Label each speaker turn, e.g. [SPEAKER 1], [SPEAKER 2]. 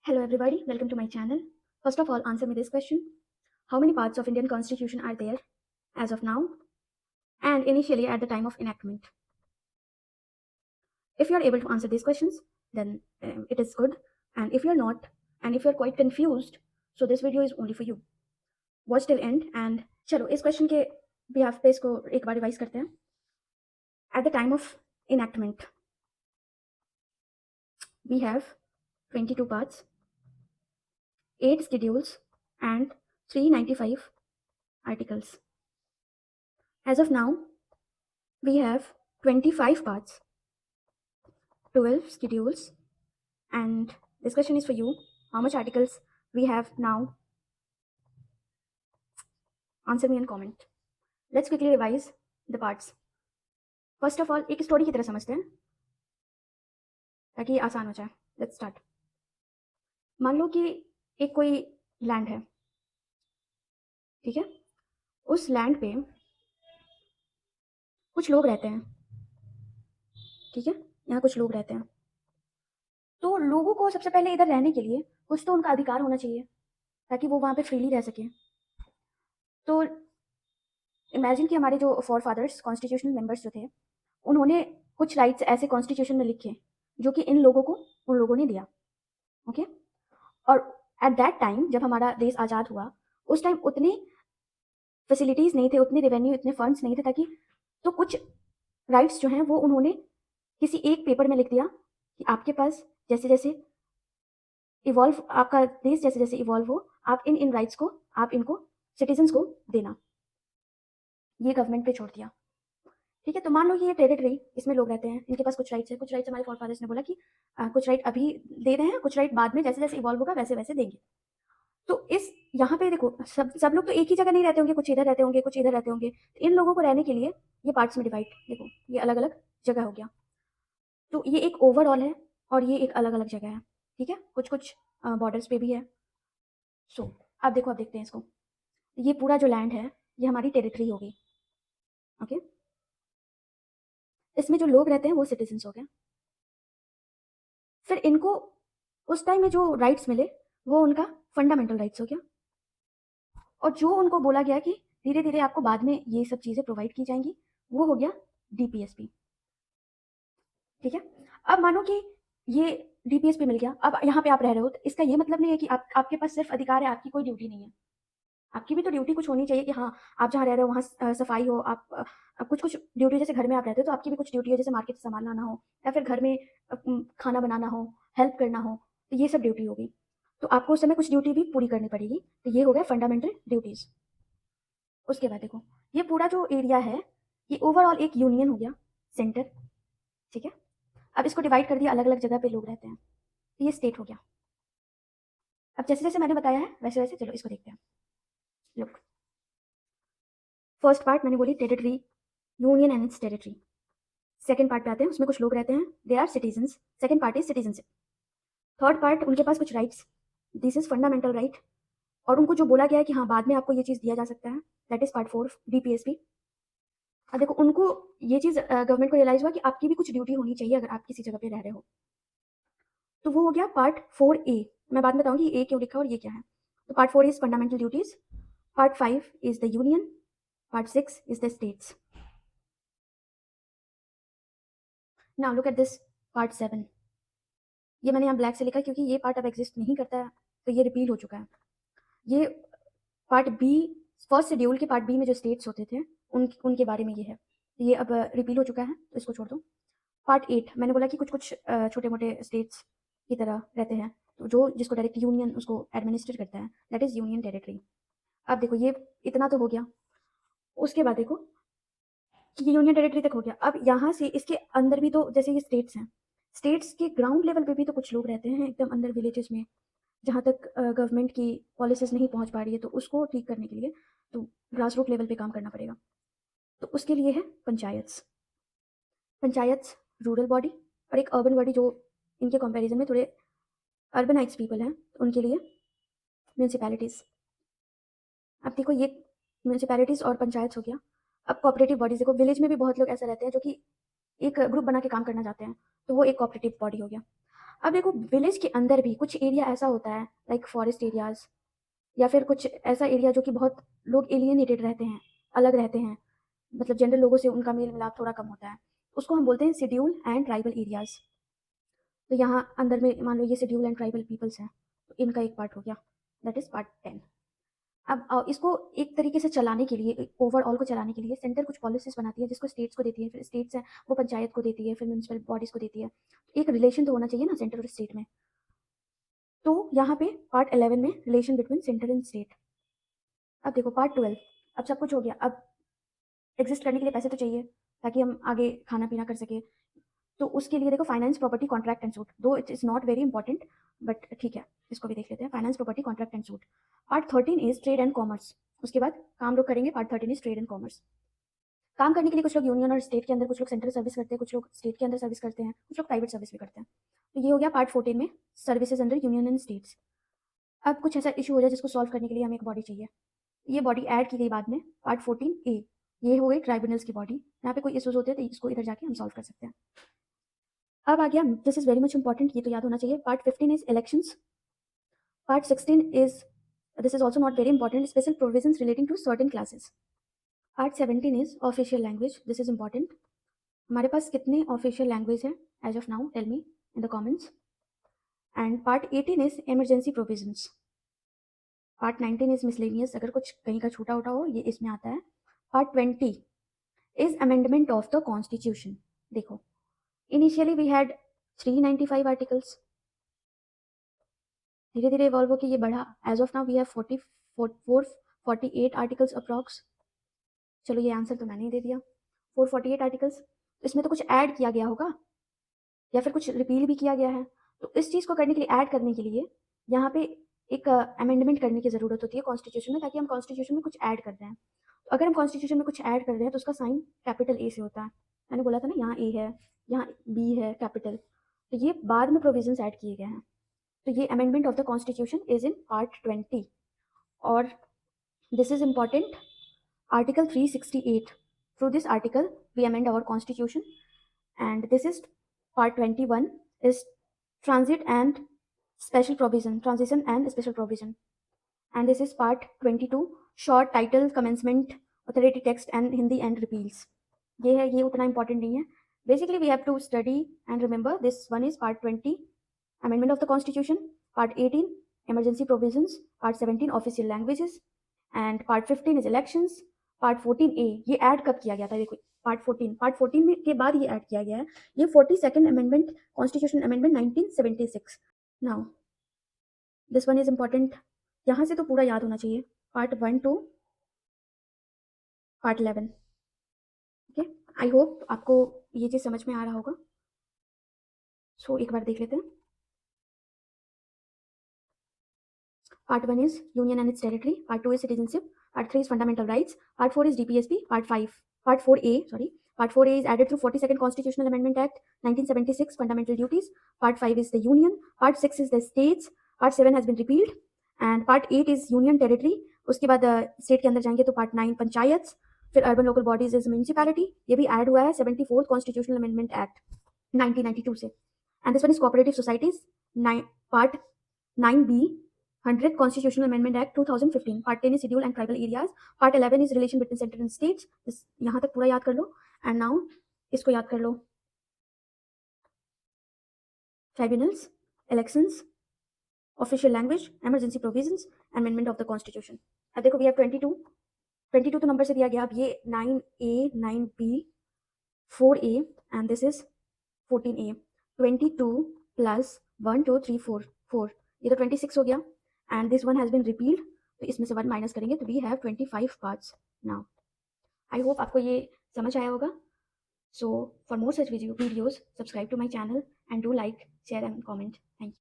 [SPEAKER 1] Hello everybody, welcome to my channel. First of all, answer me this question. How many parts of Indian Constitution are there as of now and initially at the time of enactment? If you are able to answer these questions, then it is good. And if you're not, and if you're quite confused, so this video is only for you. Watch till end and चलो इस question के behalf पे इसको एक बार revise करते हैं. At the time of enactment, we have 22 parts, 8 schedules and 395 articles. As of now, we have 25 parts, 12 schedules, and this question is for you. How much articles we have now? Answer me and comment. Let's quickly revise the parts. First of all, एक story की तरह समझते हैं ताकि आसान हो जाए. Let's start. मान लो कि एक कोई लैंड है, ठीक है. उस लैंड पे कुछ लोग रहते हैं, ठीक है. यहाँ कुछ लोग रहते हैं, तो लोगों को सबसे पहले इधर रहने के लिए कुछ तो उनका अधिकार होना चाहिए ताकि वो वहाँ पे फ्रीली रह सके. तो इमेजिन कि हमारे जो फोर फादर्स कॉन्स्टिट्यूशनल मेंबर्स जो थे, उन्होंने कुछ राइट्स ऐसे कॉन्स्टिट्यूशन में लिखे जो कि इन लोगों को उन लोगों ने दिया. ओके. और एट दैट टाइम जब हमारा देश आज़ाद हुआ, उस टाइम उतने फैसिलिटीज़ नहीं थे, उतने रेवेन्यू, इतने फंड्स नहीं थे, ताकि तो कुछ राइट्स जो हैं वो उन्होंने किसी एक पेपर में लिख दिया कि आपके पास जैसे जैसे इवॉल्व, आपका देश जैसे जैसे इवॉल्व हो, आप इन राइट्स को, आप इनको सिटीजन्स को देना. ये गवर्नमेंट पे छोड़ दिया, ठीक है. तो मान लो कि ये टेरिटरी, इसमें लोग रहते हैं, इनके पास कुछ राइट्स है. कुछ राइट्स हमारे फोरफादर्स ने बोला कि कुछ राइट अभी दे रहे हैं, कुछ राइट बाद में जैसे जैसे इवॉल्व होगा वैसे वैसे देंगे. तो इस यहाँ पे देखो, सब लोग तो एक ही जगह नहीं रहते होंगे, कुछ इधर रहते होंगे, कुछ इधर रहते होंगे. इन लोगों को रहने के लिए ये पार्ट्स में डिवाइड, देखो ये अलग अलग जगह हो गया. तो ये एक ओवरऑल है और ये एक अलग अलग जगह है, ठीक है. कुछ कुछ बॉर्डर्स पे भी है. सो अब देखो, अब देखते हैं इसको. ये पूरा जो लैंड है ये हमारी टेरिटरी होगी. ओके. इसमें जो लोग रहते हैं वो सिटीजन्स हो गए. फिर इनको उस टाइम में जो राइट्स मिले वो उनका फंडामेंटल राइट्स हो गया. और जो उनको बोला गया कि धीरे धीरे आपको बाद में ये सब चीज़ें प्रोवाइड की जाएंगी, वो हो गया डीपीएसपी, ठीक है. अब मानो कि ये डीपीएसपी मिल गया, अब यहाँ पे आप रह रहे हो, तो इसका ये मतलब नहीं है कि आपके पास सिर्फ अधिकार है, आपकी कोई ड्यूटी नहीं है. आपकी भी तो ड्यूटी कुछ होनी चाहिए कि हाँ, आप जहाँ रह रहे हो वहाँ सफाई हो. आप कुछ कुछ ड्यूटी, जैसे घर में आप रहते हो तो आपकी भी कुछ ड्यूटी है, जैसे मार्केट से सामान लाना हो या फिर घर में खाना बनाना हो, हेल्प करना हो, तो ये सब ड्यूटी होगी. तो आपको उस समय कुछ ड्यूटी भी पूरी करनी पड़ेगी. तो ये हो गया फंडामेंटल ड्यूटीज़. उसके बाद देखो, ये पूरा जो एरिया है ये ओवरऑल एक यूनियन हो गया, सेंटर, ठीक है. अब इसको डिवाइड कर दिया, अलग अलग जगह पे लोग रहते हैं, तो ये स्टेट हो गया. अब जैसे जैसे मैंने बताया है वैसे वैसे चलो इसको देखते हैं. लुक, फर्स्ट पार्ट मैंने बोली territory, union and its territory. Second part पे आते हैं, उसमें कुछ लोग रहते हैं, they are citizens. Second part is citizenship. Third part, उनके पास कुछ rights, this is fundamental right. और उनको जो बोला गया है कि हाँ बाद में आपको ये चीज़ दिया जा सकता है, दैट इज पार्ट 4 डीपीएसपी. अब देखो, उनको ये चीज़ गवर्नमेंट को रियलाइज हुआ कि आपकी भी कुछ ड्यूटी होनी चाहिए अगर आप किसी जगह पे रह रहे हो. तो वो हो गया पार्ट 4A. मैं बाद में बताऊंगी ए क्यों लिखा और ये क्या है. तो part 4 is fundamental duties, part 5 is the union, part 6 is the states. Now look at this part 7. ये मैंने यहाँ ब्लैक से लिखा क्योंकि ये पार्ट अब एग्जिस्ट नहीं करता है, तो ये रिपील हो चुका है. ये पार्ट बी, फर्स्ट शेड्यूल के पार्ट बी में जो स्टेट्स होते थे उनके बारे में ये है. तो ये अब रिपील हो चुका है, तो इसको छोड़ दो. पार्ट 8 मैंने बोला कि कुछ कुछ छोटे मोटे स्टेट्स की तरह रहते हैं, तो जो जिसको डायरेक्ट यूनियन उसको एडमिनिस्टर करता है, दैट इज़ यूनियन टेरिटरी. अब देखो, ये इतना तो हो गया. उसके बाद देखो कि यूनियन टेरिटरी तक हो गया. अब यहाँ से इसके अंदर भी तो, जैसे ये स्टेट्स हैं, स्टेट्स के ग्राउंड लेवल पे भी तो कुछ लोग रहते हैं एकदम अंदर विलेजेस में, जहाँ तक गवर्नमेंट की पॉलिसीज नहीं पहुँच पा रही है, तो उसको ठीक करने के लिए तो ग्रास रूट लेवल पे काम करना पड़ेगा. तो उसके लिए है पंचायत्स. पंचायत्स रूरल बॉडी, और एक अर्बन बॉडी जो इनके कंपैरिजन में थोड़े अर्बनाइज्ड पीपल हैं, तो उनके लिए म्यूनसिपैलिटीज़. अब देखो, ये म्यूनसिपैलिटीज़ और पंचायत हो गया. अब कोऑपरेटिव बॉडीज़ देखो, विलेज में भी बहुत लोग ऐसे रहते हैं जो कि एक ग्रुप बना के काम करना चाहते हैं, तो वो एक कोऑपरेटिव बॉडी हो गया. अब देखो विलेज के अंदर भी कुछ एरिया ऐसा होता है लाइक फॉरेस्ट एरियाज़ या फिर कुछ ऐसा एरिया जो कि बहुत लोग एलियनेटेड रहते हैं, अलग रहते हैं, मतलब जनरल लोगों से उनका मेल-मिलाप थोड़ा कम होता है। उसको हम बोलते हैं शेड्यूल एंड ट्राइबल एरियाज़। तो यहाँ अंदर में मान लो ये शेड्यूल एंड ट्राइबल पीपल्स हैं, तो इनका एक पार्ट हो गया, दैट इज़ पार्ट 10। अब इसको एक तरीके से चलाने के लिए, ओवरऑल को चलाने के लिए सेंटर कुछ पॉलिसीज़ बनाती है जिसको स्टेट्स को देती है, फिर स्टेट्स हैं वो पंचायत को देती है, फिर म्युनिसिपल बॉडीज़ को देती है। एक रिलेशन तो होना चाहिए ना सेंटर और स्टेट में। तो यहाँ पे पार्ट 11 में relation between centre and state. अब देखो पार्ट 12, अब सब कुछ हो गया, अब एग्ज़िस्ट करने के लिए पैसे तो चाहिए ताकि हम आगे खाना-पीना कर सकें। तो उसके लिए देखो finance, property, contract and suit, though it is not very important but ठीक है, इसको भी देख लेते हैं। Finance, property, contract and suit. Part 13 is trade and commerce. उसके बाद काम लोग करेंगे, part 13 is trade and commerce. काम करने के लिए कुछ लोग यूनियन और स्टेट के अंदर, कुछ लोग सेंट्रल सर्विस करते हैं, कुछ लोग स्टेट के अंदर सर्विस करते हैं, कुछ लोग प्राइवेट सर्विस भी करते हैं। तो ये हो गया पार्ट 14 में services under union and states. अब कुछ ऐसा इशू हो जाए जिसको सॉल्व करने के लिए हमें एक बॉडी चाहिए। ये बॉडी ऐड की गई बाद में, पार्ट 14 ए। ये हो गई ट्राइब्यूनल्स की बॉडी। यहाँ पे कोई इश्यूज होते हैं तो इसको इधर जाके हम सॉल्व कर सकते हैं। अब आ गया, this is very much important, ये तो याद होना चाहिए। Part 15 is elections. Part 16 is, this is also not very important, special provisions relating to certain classes. Part 17 is official language, this is important. हमारे पास कितने ऑफिशियल लैंग्वेज है as of now, tell me in the comments. And part 18 is emergency provisions. Part 19 is miscellaneous, अगर कुछ कहीं का छूटा उटा हो ये इसमें आता है। Part 20 is amendment of the constitution. देखो इनिशियली वी हैड 395 आर्टिकल्स, धीरे धीरे इवॉल्व होकर ये बढ़ा, as of now we have 448 articles approx. चलो ये आंसर तो मैंने ही दे दिया, 448 आर्टिकल्स। इसमें तो कुछ ऐड किया गया होगा या फिर कुछ रिपील भी किया गया है। तो इस चीज़ को करने के लिए, ऐड करने के लिए यहाँ पे एक अमेंडमेंट करने की ज़रूरत होती है कॉन्स्टिट्यूशन में, ताकि हम कॉन्स्टिट्यूशन में कुछ ऐड कर रहे हैं। तो अगर हम कॉन्स्टिट्यूशन में कुछ ऐड कर रहे हैं तो उसका साइन कैपिटल ए से होता है। मैंने बोला था ना, यहाँ ए है, यहाँ बी है कैपिटल, तो ये बाद में प्रोविजंस ऐड किए गए हैं। तो ये amendment of the constitution is in part 20। और this is important, article 368, through this article we amend our constitution. And this is part 21 is transit and special provision, transition and special provision. And this is part 22, short title, commencement, authority text and Hindi and repeals. ये है, ये उतना important नहीं है. Basically we have to study and remember this one is part 20, amendment of the constitution, part 18, emergency provisions, part 17, official languages, and part 15 is elections, part 14A ये add कब किया गया था, देखो पार्ट 14 में के बाद ये ऐड किया गया है, ये 42nd amendment, constitution amendment 1976। Now this one is important, यहाँ से तो पूरा याद होना चाहिए, part 1 to part 11। Okay, I hope आपको ये चीज़ समझ में आ रहा होगा। सो एक बार देख लेते हैं। Part 1 is Union and its territory. Part 2 is citizenship. Part 3 is fundamental rights. Part 4 is DPSP. Part 4A, sorry. Part 4A is added through 42nd Constitutional Amendment Act, 1976, fundamental duties. Part 5 is the Union. Part 6 is the states. Part 7 has been repealed. And Part 8 is Union territory. उसके बाद state के अंदर जाएंगे तो part 9 panchayat, फिर urban local bodies is municipality, ये भी add हुआ है 74th कॉन्स्टिट्यूशनल अमेंडमेंट एक्ट 1992 से। And this one is cooperative societies, part 9B, 100th Constitutional Amendment Act 2015. Part 10 is schedule and tribal areas. Part 11 is relation between center and states. यहाँ तक पूरा याद कर लो। एंड नाउ इसको याद कर लो, tribunals, elections, official language, emergency provisions, amendment of the constitution. अब देखो वी हैव 22 तो नंबर से दिया गया, अब ये 9A, 9B, 4A and this is 14A। 22 plus 1 2 3 4 4, ये तो 26 हो गया। And this one has been repealed, तो इसमें से 1 माइनस करेंगे तो we have 25 parts now. I hope आपको ये समझ आया होगा। So for more such videos subscribe to my channel and do like, share and comment. Thank you.